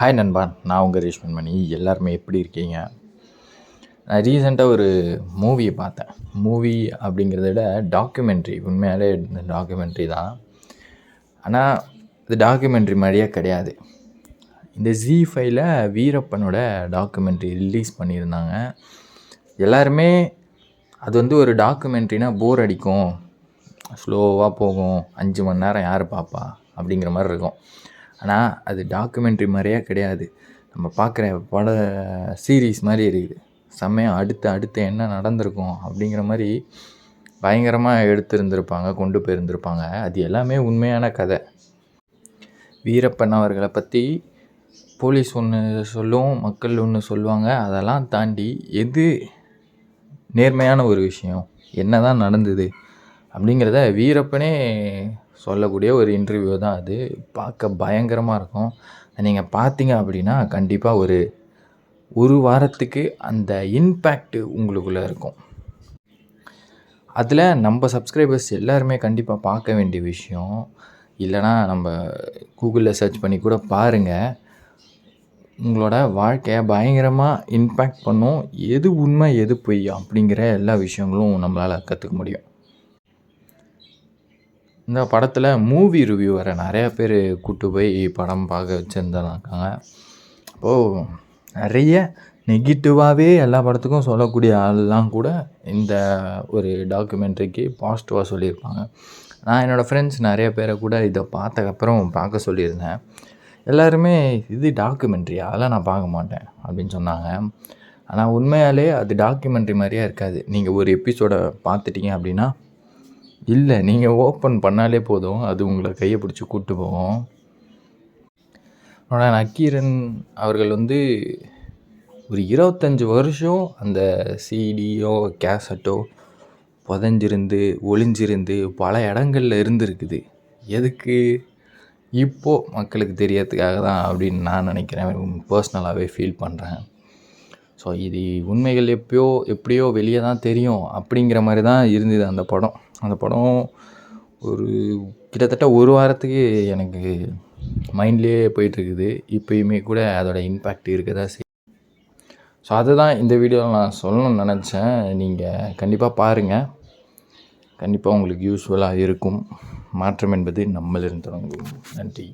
Hi நண்பா, நான் உங்கள் ரேஷ்மன் மணி. எல்லாருமே எப்படி இருக்கீங்க? நான் ரீசெண்டாக ஒரு மூவியை பார்த்தேன். மூவி அப்படிங்கிறத விட டாக்குமெண்ட்ரி, உண்மையாலே இந்த டாக்குமெண்ட்ரி தான். ஆனால் இது டாக்குமெண்ட்ரி மாதிரியே கிடையாது. இந்த ஜீ5ல வீரப்பனோட டாக்குமெண்ட்ரி ரிலீஸ் பண்ணியிருந்தாங்க. எல்லாருமே அது ஒரு டாக்குமெண்ட்ரினா போர் அடிக்கும், ஸ்லோவாக போகும், 5 மணி நேரம் யார் பார்ப்பா அப்படிங்கிற மாதிரி இருக்கும். ஆனால் அது டாக்குமெண்ட்ரி மாதிரியே கிடையாது. நம்ம பார்க்குற பட சீரீஸ் மாதிரி இருக்குது. செம்மையாக அடுத்து என்ன நடந்திருக்கும் அப்படிங்கிற மாதிரி பயங்கரமாக எடுத்திருந்திருப்பாங்க, கொண்டு போயிருந்திருப்பாங்க. அது எல்லாமே உண்மையான கதை. வீரப்பன் அவர்களை பற்றி போலீஸ் ஒன்று சொல்லும், மக்கள் ஒன்று சொல்லுவாங்க. அதெல்லாம் தாண்டி எது நேர்மையான ஒரு விஷயம், என்ன தான் நடந்தது அப்படிங்கிறத வீரப்பனே சொல்லக்கூடிய ஒரு இன்டர்வியூ தான் அது. பார்க்க பயங்கரமாக இருக்கும். நீங்கள் பார்த்தீங்க அப்படின்னா கண்டிப்பாக ஒரு வாரத்துக்கு அந்த இம்பேக்ட் உங்களுக்குள்ளே இருக்கும். அதில் நம்ம சப்ஸ்கிரைபர்ஸ் எல்லாருமே கண்டிப்பாக பார்க்க வேண்டிய விஷயம், இல்லைனா நம்ம கூகுளில் சர்ச் பண்ணி கூட பாருங்கள், உங்களோட வாழ்க்கையை பயங்கரமாக இம்பேக்ட் பண்ணும். எது உண்மை எது பொய் அப்படிங்கிற எல்லா விஷயங்களும் நம்மளால் கற்றுக்க முடியும். இந்த படத்தில் மூவி ரிவ்யூவரை நிறையா பேர் கூப்பிட்டு போய் படம் பார்க்க வச்சுருந்துருக்காங்க. அப்போது நிறைய நெகட்டிவாகவே எல்லா படத்துக்கும் சொல்லக்கூடிய ஆள்லாம் கூட இந்த ஒரு டாக்குமெண்ட்ரிக்கு பாசிட்டிவாக சொல்லியிருப்பாங்க. நான் என்னோடய ஃப்ரெண்ட்ஸ் நிறைய பேரை கூட இதை பார்த்ததுக்கப்புறம் பார்க்க சொல்லியிருந்தேன். எல்லாருமே இது டாக்குமெண்ட்ரியா, அதெல்லாம் நான் பார்க்க மாட்டேன் அப்படின்னு சொன்னாங்க. ஆனால் உண்மையாலே அது டாக்குமெண்ட்ரி மாதிரியே இருக்காது. நீங்கள் ஒரு எபிசோடை பார்த்துட்டீங்க அப்படின்னா, இல்லை, நீங்கள் ஓப்பன் பண்ணாலே போதும், அது உங்களை கையை பிடிச்சி கூப்பிட்டு போகும். ஆனால் நக்கீரன் அவர்கள் ஒரு 25 வருஷம் அந்த சிடியோ கேசட்டோ புதஞ்சிருந்து ஒளிஞ்சிருந்து பல இடங்களில் இருந்திருக்குது. எதுக்கு? இப்போது மக்களுக்கு தெரியறதுக்காக தான் அப்படின்னு நான் நினைக்கிறேன், பர்சனலாகவே ஃபீல் பண்ணுறேன். ஸோ இது உண்மைகள் எப்படியோ வெளியே தான் தெரியும் அப்படிங்கிற மாதிரி தான் இருந்தது அந்த படம். அந்த படம் கிட்டத்தட்ட ஒரு வாரத்துக்கு எனக்கு மைண்ட்லேயே போயிட்டுருக்குது. இப்போயுமே கூட அதோடய இம்பேக்ட் இருக்க தான் செய்யும். ஸோ அதுதான் இந்த வீடியோவில் நான் சொல்லணும்னு நினச்சேன். நீங்கள் கண்டிப்பாக பாருங்கள், கண்டிப்பாக உங்களுக்கு யூஸ்ஃபுல்லாக இருக்கும். மாற்றம் என்பது நம்மளிருந்து தொடங்கும். நன்றி.